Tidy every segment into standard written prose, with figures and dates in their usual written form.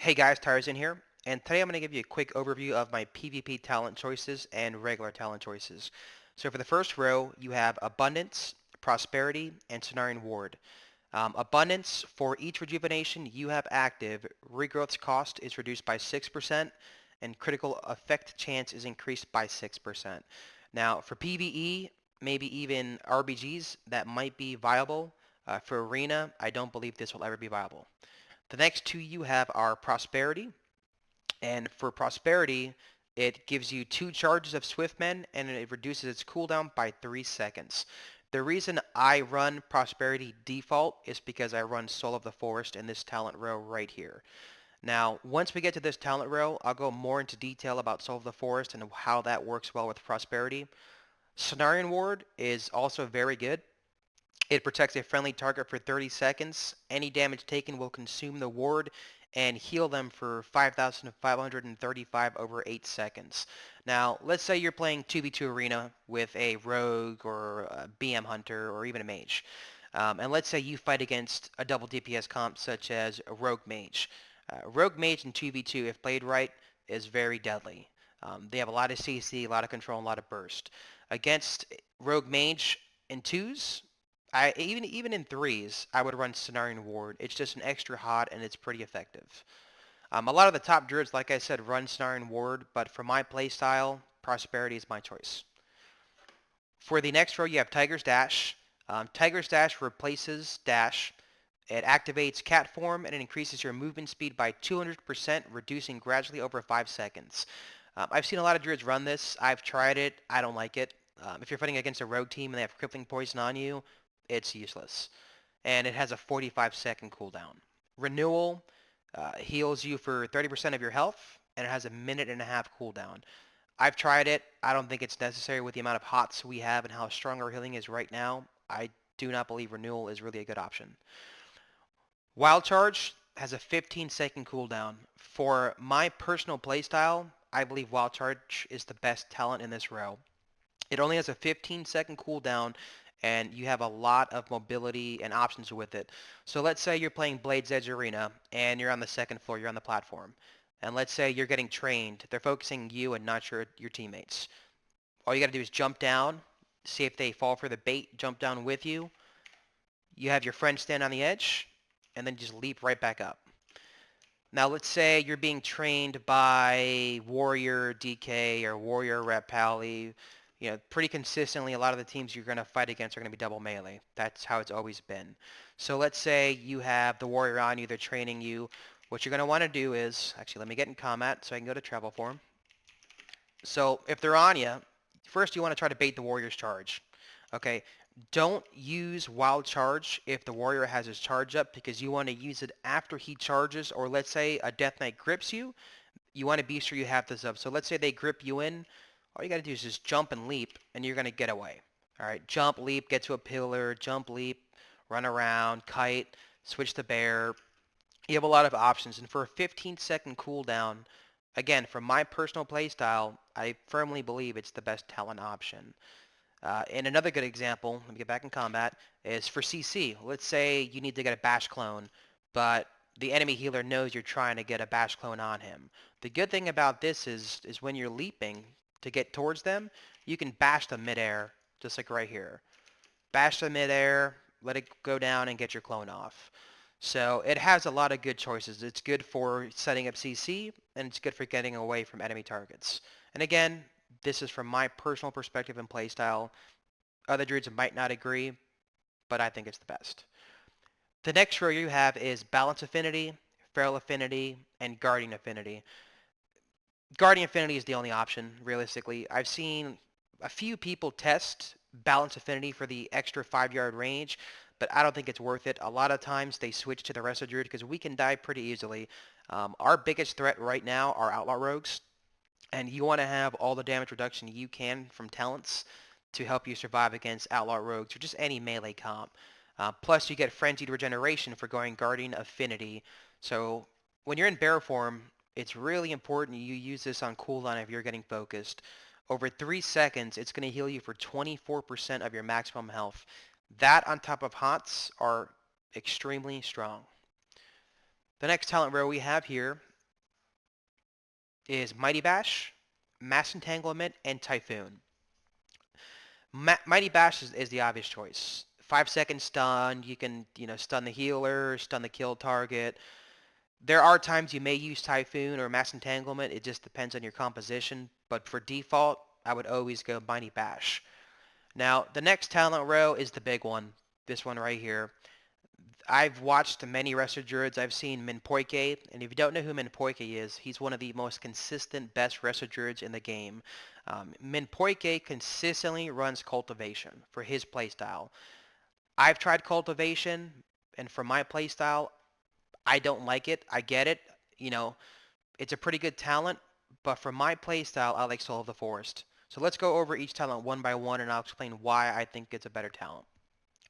Hey guys, Tyrus in here, and today I'm going to give you a quick overview of my PvP talent choices and regular talent choices. So for the first row, you have Abundance, Prosperity, and Cenarian Ward. Abundance, for each rejuvenation you have active, regrowth's cost is reduced by 6%, and critical effect chance is increased by 6%. Now for PvE, maybe even RBGs, that might be viable. For Arena, I don't believe this will ever be viable. The next two you have are Prosperity, and for Prosperity, it gives you 2 charges of Swiftmen, and it reduces its cooldown by 3 seconds. The reason I run Prosperity default is because I run Soul of the Forest in this talent row right here. Now, once we get to this talent row, I'll go more into detail about Soul of the Forest and how that works well with Prosperity. Cenarian Ward is also very good. It protects a friendly target for 30 seconds. Any damage taken will consume the ward and heal them for 5,535 over 8 seconds. Now, let's say you're playing 2v2 arena with a rogue or a BM hunter or even a mage. And let's say you fight against a double DPS comp such as a rogue mage. Rogue mage in 2v2, if played right, is very deadly. They have a lot of CC, a lot of control, and a lot of burst. Against rogue mage in 2s, even in 3s, I would run Cenarian Ward. It's just an extra hot and it's pretty effective. A lot of the top druids, like I said, run Cenarian Ward, but for my playstyle, Prosperity is my choice. For the next row, you have Tiger's Dash. Tiger's Dash replaces Dash. It activates Cat Form and it increases your movement speed by 200%, reducing gradually over 5 seconds. I've seen a lot of druids run this. I've tried it. I don't like it. If you're fighting against a rogue team and they have crippling poison on you, it's useless. And it has a 45-second cooldown. Renewal heals you for 30% of your health, and it has a minute and a half cooldown. I've tried it. I don't think it's necessary with the amount of hots we have and how strong our healing is right now. I do not believe Renewal is really a good option. Wild Charge has a 15-second cooldown. For my personal playstyle, I believe Wild Charge is the best talent in this row. It only has a 15-second cooldown, and you have a lot of mobility and options with it. So let's say you're playing Blade's Edge Arena, and you're on the second floor, you're on the platform. And let's say you're getting trained. They're focusing you and not your teammates. All you got to do is jump down, see if they fall for the bait, jump down with you. You have your friend stand on the edge, and then just leap right back up. Now let's say you're being trained by Warrior DK or Warrior Rep Pally. You know, pretty consistently, a lot of the teams you're going to fight against are going to be double melee. That's how it's always been. So let's say you have the Warrior on you, they're training you. What you're going to want to do is, actually let me get in combat so I can go to travel form. So if they're on you, first you want to try to bait the Warrior's charge. Okay, don't use Wild Charge if the Warrior has his charge up, because you want to use it after he charges, or let's say a Death Knight grips you. You want to be sure you have this up. So let's say they grip you in. All you got to do is just jump and leap, and you're going to get away. All right, jump, leap, get to a pillar, jump, leap, run around, kite, switch to bear. You have a lot of options, and for a 15-second cooldown, again, from my personal playstyle, I firmly believe it's the best talent option. And another good example, let me get back in combat, is for CC. Let's say you need to get a bash clone, but the enemy healer knows you're trying to get a bash clone on him. The good thing about this is when you're leaping to get towards them, you can bash them midair, just like right here. Bash them midair, let it go down, and get your clone off. So it has a lot of good choices. It's good for setting up CC, and it's good for getting away from enemy targets. And again, this is from my personal perspective and playstyle. Other druids might not agree, but I think it's the best. The next row you have is Balance Affinity, Feral Affinity, and Guardian Affinity. Guardian Affinity is the only option, realistically. I've seen a few people test Balance Affinity for the extra 5-yard range, but I don't think it's worth it. A lot of times they switch to the Resto Druid because we can die pretty easily. Our biggest threat right now are Outlaw Rogues, and you want to have all the damage reduction you can from talents to help you survive against Outlaw Rogues or just any melee comp. Plus, you get Frenzied Regeneration for going Guardian Affinity. So when you're in bear form, it's really important you use this on cooldown if you're getting focused. Over 3 seconds, it's going to heal you for 24% of your maximum health. That on top of hots are extremely strong. The next talent row we have here is Mighty Bash, Mass Entanglement, and Typhoon. Mighty Bash is the obvious choice. 5 second stun, you can, stun the healer, stun the kill target. There are times you may use Typhoon or Mass Entanglement. It just depends on your composition. But for default, I would always go Mighty Bash. Now, the next talent row is the big one. This one right here. I've watched many Resto Druids. I've seen Minpoike, and if you don't know who Minpoike is, he's one of the most consistent, best Resto Druids in the game. Minpoike consistently runs Cultivation for his playstyle. I've tried Cultivation, and for my playstyle, I don't like it. I get it. It's a pretty good talent, but for my playstyle, I like Soul of the Forest. So let's go over each talent one by one, and I'll explain why I think it's a better talent.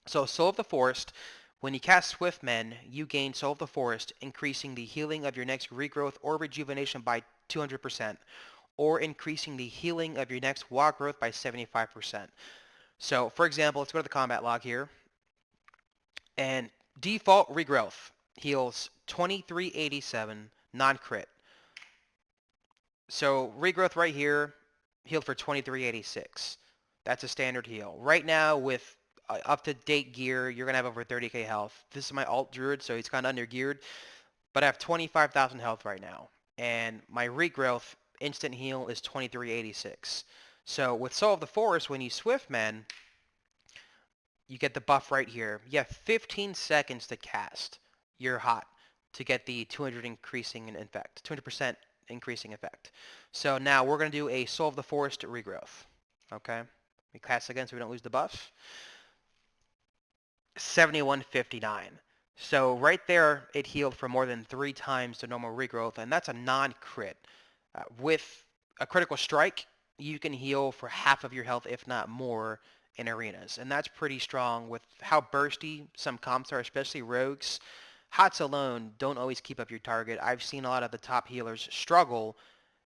So Soul of the Forest, when you cast Swiftmen, you gain Soul of the Forest, increasing the healing of your next regrowth or rejuvenation by 200%, or increasing the healing of your next wild growth by 75%. So, for example, let's go to the combat log here, and default regrowth heals 2387 non-crit. So regrowth right here, healed for 2386. That's a standard heal. Right now with up-to-date gear, you're going to have over 30k health. This is my alt druid, so he's kind of under-geared. But I have 25,000 health right now. And my regrowth instant heal is 2386. So with Soul of the Forest, when you Swiftman, you get the buff right here. You have 15 seconds to cast your hot to get the 200 increasing in effect, 200% increasing effect. So now we're going to do a Soul of the Forest regrowth. Okay? We cast again so we don't lose the buff. 7159. So right there, it healed for more than 3 times the normal regrowth, and that's a non-crit. With a critical strike, you can heal for half of your health, if not more, in arenas. And that's pretty strong with how bursty some comps are, especially rogues. Hots alone don't always keep up your target. I've seen a lot of the top healers struggle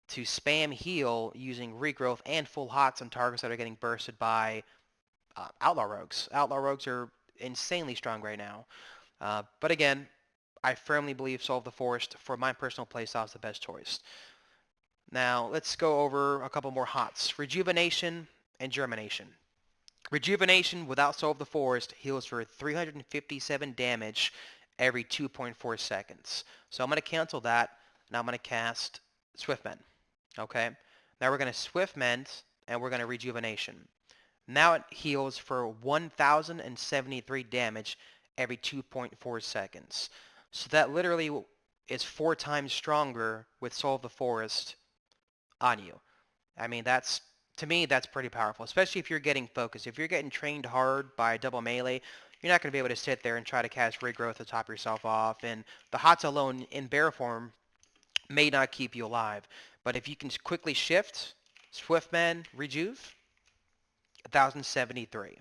to spam heal using regrowth and full hots on targets that are getting bursted by outlaw rogues. Outlaw rogues are insanely strong right now. But again, I firmly believe Soul of the Forest, for my personal playstyle, is the best choice. Now, let's go over a couple more hots. Rejuvenation and Germination. Rejuvenation without Soul of the Forest heals for 357 damage every 2.4 seconds. So I'm going to cancel that, and I'm going to cast Swiftmend. Okay? Now we're going to Swiftmend, and we're going to Rejuvenation. Now it heals for 1,073 damage every 2.4 seconds. So that literally is 4 times stronger with Soul of the Forest on you. I mean, to me, that's pretty powerful, especially if you're getting focused. If you're getting trained hard by double melee, you're not going to be able to sit there and try to cast regrowth to top yourself off. And the hots alone in bear form may not keep you alive. But if you can quickly shift, Swiftman, Rejuve, 1,073.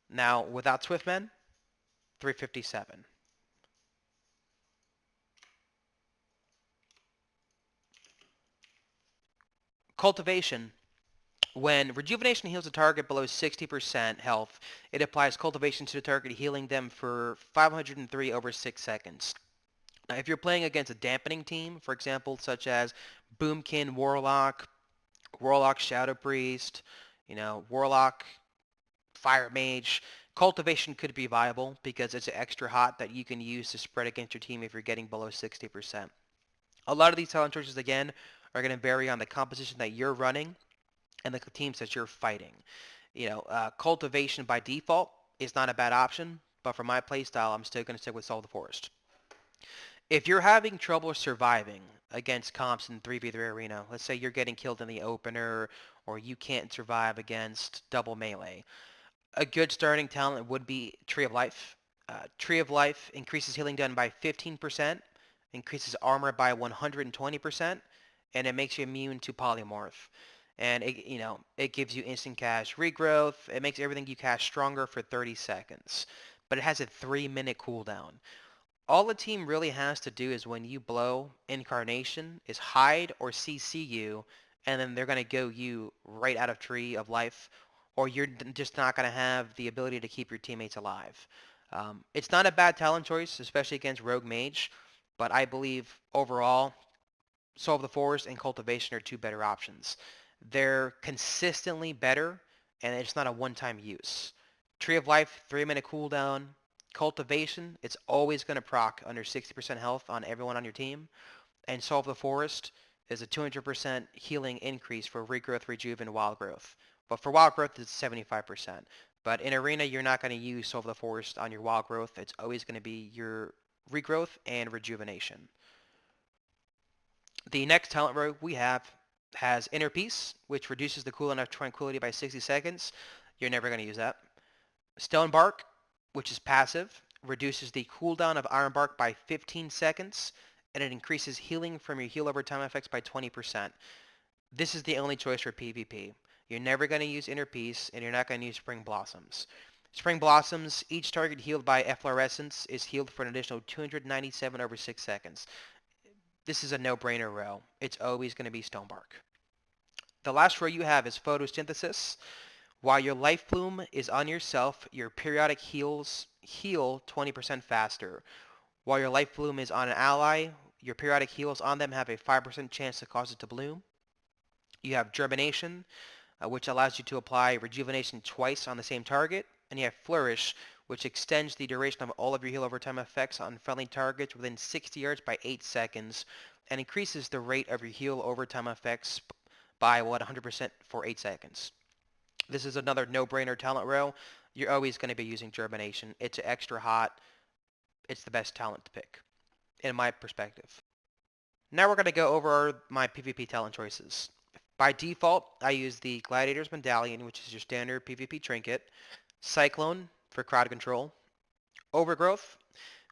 Now, without Swiftman, 357. Cultivation. When Rejuvenation heals a target below 60% health, it applies Cultivation to the target, healing them for 503 over 6 seconds. Now, if you're playing against a dampening team, for example, such as Boomkin Warlock, Warlock Shadow Priest, Warlock Fire Mage, Cultivation could be viable because it's an extra hot that you can use to spread against your team if you're getting below 60%. A lot of these talent choices, again, are going to vary on the composition that you're running and the teams that you're fighting. Cultivation by default is not a bad option, but for my playstyle, I'm still going to stick with Soul of the Forest. If you're having trouble surviving against comps in 3v3 arena, let's say you're getting killed in the opener, or you can't survive against double melee, a good starting talent would be Tree of Life. Tree of Life increases healing done by 15%, increases armor by 120%, and it makes you immune to polymorph. And it gives you instant cast regrowth. It makes everything you cast stronger for 30 seconds. But it has a 3-minute cooldown. All the team really has to do is when you blow Incarnation is hide or CC you, and then they're going to go you right out of Tree of Life, or you're just not going to have the ability to keep your teammates alive. It's not a bad talent choice, especially against Rogue Mage, but I believe overall Soul of the Forest and Cultivation are two better options. They're consistently better, and it's not a one-time use. Tree of Life, 3-minute cooldown. Cultivation, it's always going to proc under 60% health on everyone on your team. And Soul of the Forest is a 200% healing increase for regrowth, rejuve, and wild growth. But for wild growth, it's 75%. But in Arena, you're not going to use Soul of the Forest on your wild growth. It's always going to be your regrowth and rejuvenation. The next talent rogue we have has Inner Peace, which reduces the cooldown of Tranquility by 60 seconds. You're never going to use that. Stone Bark, which is passive, reduces the cooldown of Iron Bark by 15 seconds, and it increases healing from your heal over time effects by 20%. This is the only choice for PvP. You're never going to use Inner Peace, and you're not going to use Spring Blossoms. Spring Blossoms, each target healed by Efflorescence is healed for an additional 297 over 6 seconds. This is a no-brainer row. It's always going to be Stonebark. The last row you have is Photosynthesis. While your Life Bloom is on yourself, your periodic heals heal 20% faster. While your Life Bloom is on an ally, your periodic heals on them have a 5% chance to cause it to bloom. You have Germination, which allows you to apply Rejuvenation twice on the same target. And you have Flourish, which extends the duration of all of your heal over time effects on friendly targets within 60 yards by 8 seconds, and increases the rate of your heal over time effects by 100% for 8 seconds. This is another no-brainer talent row. You're always going to be using Germination. It's extra hot. It's the best talent to pick, in my perspective. Now we're going to go over my PvP talent choices. By default, I use the Gladiator's Medallion, which is your standard PvP trinket. Cyclone for crowd control. Overgrowth,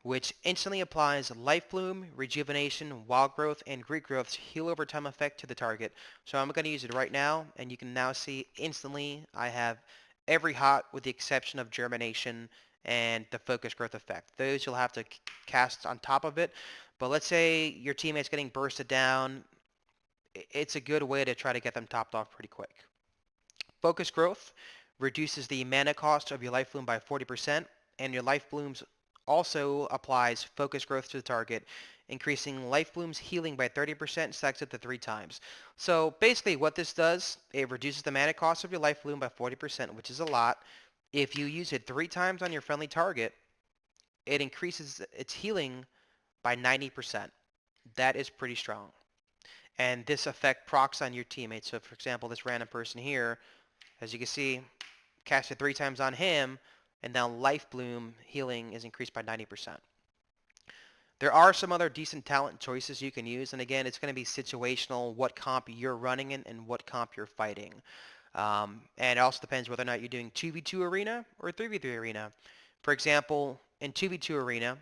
which instantly applies Life Bloom, Rejuvenation, Wild Growth, and Greek Growth's heal over time effect to the target. So I'm going to use it right now, and you can now see instantly I have every hot with the exception of Germination and the Focus Growth effect. Those you'll have to cast on top of it, but let's say your teammate's getting bursted down. It's a good way to try to get them topped off pretty quick. Focus Growth reduces the mana cost of your Life Bloom by 40%, and your Life Blooms also applies Focus Growth to the target, increasing Life Bloom's healing by 30%, stacks up to 3 times. So basically what this does, it reduces the mana cost of your Life Bloom by 40%, which is a lot. If you use it 3 times on your friendly target, it increases its healing by 90%. That is pretty strong. And this effect procs on your teammates. So for example, this random person here, as you can see, cast it 3 times on him, and now Life Bloom healing is increased by 90%. There are some other decent talent choices you can use, and again, it's going to be situational, what comp you're running in and what comp you're fighting. And it also depends whether or not you're doing 2v2 arena or 3v3 arena. For example, in 2v2 arena,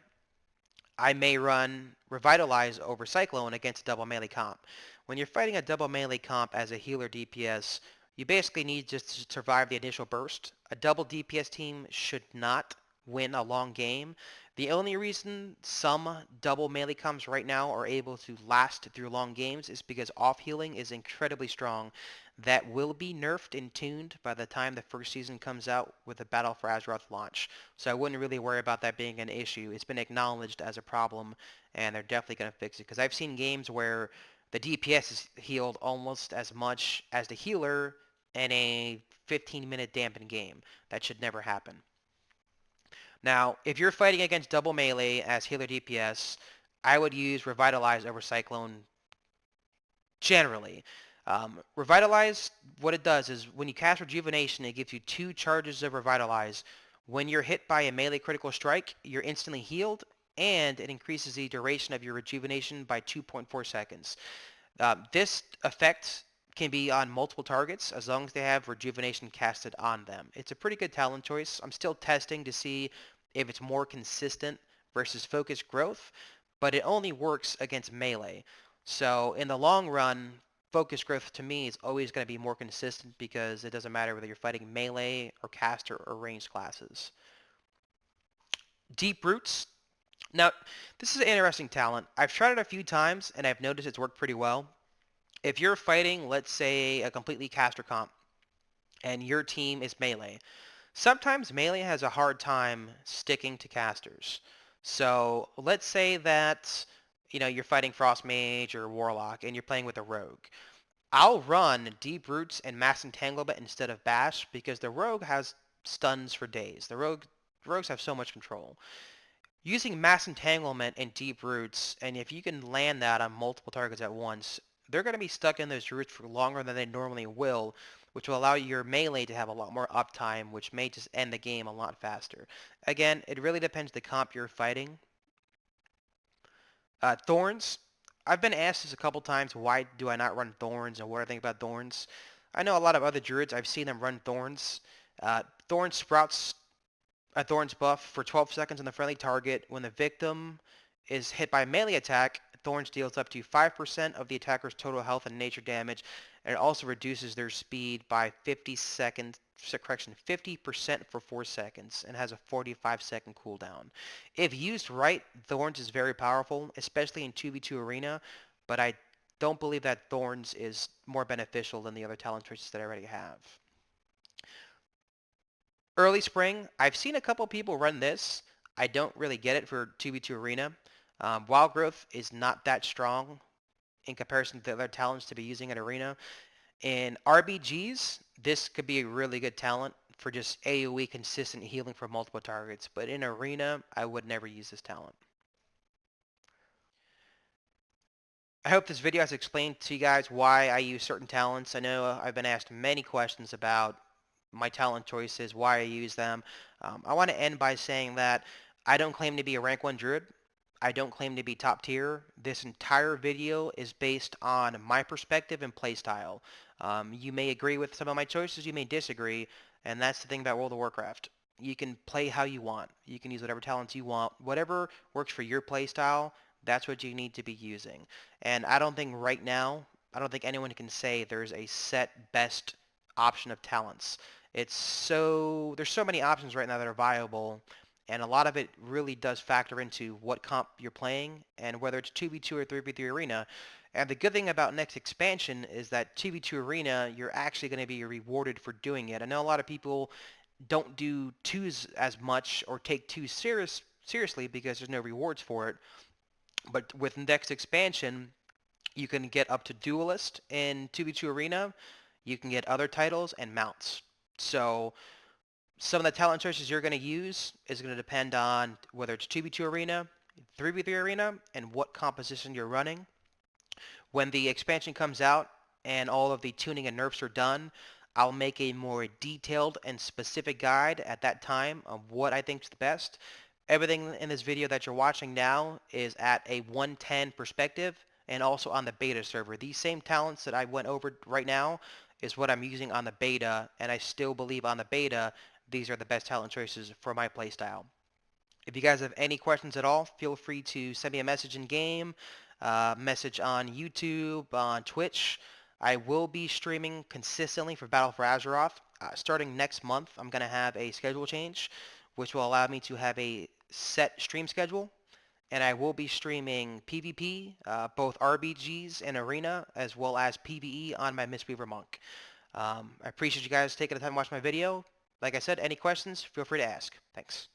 I may run Revitalize over Cyclone against a double melee comp. When you're fighting a double melee comp as a healer DPS, you basically need just to survive the initial burst. A double DPS team should not win a long game. The only reason some double melee comps right now are able to last through long games is because off healing is incredibly strong. That will be nerfed and tuned by the time the first season comes out with the Battle for Azeroth launch. So I wouldn't really worry about that being an issue. It's been acknowledged as a problem, and they're definitely going to fix it. Because I've seen games where the DPS is healed almost as much as the healer in a 15-minute dampened game. That should never happen. Now, if you're fighting against double melee as healer DPS, I would use Revitalize over Cyclone generally. Revitalize, what it does is when you cast Rejuvenation, it gives you 2 charges of Revitalize. When you're hit by a melee critical strike, you're instantly healed, and it increases the duration of your Rejuvenation by 2.4 seconds. This effect can be on multiple targets as long as they have Rejuvenation casted on them. It's a pretty good talent choice. I'm still testing to see if it's more consistent versus Focus Growth, but it only works against melee. So in the long run, Focus Growth to me is always going to be more consistent because it doesn't matter whether you're fighting melee or caster or ranged classes. Deep Roots. Now, this is an interesting talent. I've tried it a few times and I've noticed it's worked pretty well. If you're fighting, let's say, a completely caster comp and your team is melee, sometimes melee has a hard time sticking to casters. So let's say that you're fighting Frost Mage or Warlock, and you're playing with a Rogue. I'll run Deep Roots and Mass Entanglement instead of Bash because the Rogue has stuns for days. Rogues have so much control. Using Mass Entanglement and Deep Roots, and if you can land that on multiple targets at once, they're going to be stuck in those roots for longer than they normally will, which will allow your melee to have a lot more uptime, which may just end the game a lot faster. Again, it really depends the comp you're fighting. Thorns. I've been asked this a couple times, why do I not run Thorns and what I think about Thorns. I know a lot of other Druids, I've seen them run Thorns. Thorns sprouts a Thorns buff for 12 seconds on the friendly target. When the victim is hit by a melee attack, Thorns deals up to 5% of the attacker's total health and nature damage, and it also reduces their speed by 50% for 4 seconds, and has a 45-second cooldown. If used right, Thorns is very powerful, especially in 2v2 arena, but I don't believe that Thorns is more beneficial than the other talent choices that I already have. Early spring, I've seen a couple people run this. I don't really get it for 2v2 arena. Wild growth is not that strong in comparison to the other talents to be using in arena. In RBGs, this could be a really good talent for just AoE consistent healing for multiple targets, but in arena, I would never use this talent. I hope this video has explained to you guys why I use certain talents. I know I've been asked many questions about my talent choices, why I use them. I want to end by saying that I don't claim to be a rank 1 Druid. I don't claim to be top tier. This entire video is based on my perspective and playstyle. You may agree with some of my choices, you may disagree, and that's the thing about World of Warcraft. You can play how you want. You can use whatever talents you want. Whatever works for your playstyle, that's what you need to be using. And I don't think right now, I don't think anyone can say there's a set best option of talents. There's so many options right now that are viable, and a lot of it really does factor into what comp you're playing and whether it's 2v2 or 3v3 arena. And the good thing about next expansion is that 2v2 arena, you're actually going to be rewarded for doing it. I know a lot of people don't do twos as much or take twos seriously because there's no rewards for it. But with next expansion, you can get up to Duelist in 2v2 arena. You can get other titles and mounts. So some of the talent choices you're going to use is going to depend on whether it's 2v2 arena, 3v3 arena, and what composition you're running. When the expansion comes out and all of the tuning and nerfs are done, I'll make a more detailed and specific guide at that time of what I think is the best. Everything in this video that you're watching now is at a 110 perspective and also on the beta server. These same talents that I went over right now is what I'm using on the beta, and I still believe on the beta these are the best talent choices for my playstyle. If you guys have any questions at all, feel free to send me a message in game, message on YouTube, on Twitch. I will be streaming consistently for Battle for Azeroth. Starting next month, I'm going to have a schedule change, which will allow me to have a set stream schedule. And I will be streaming PvP, both RBGs and Arena, as well as PvE on my Mistweaver Monk. I appreciate you guys taking the time to watch my video. Like I said, any questions, feel free to ask. Thanks.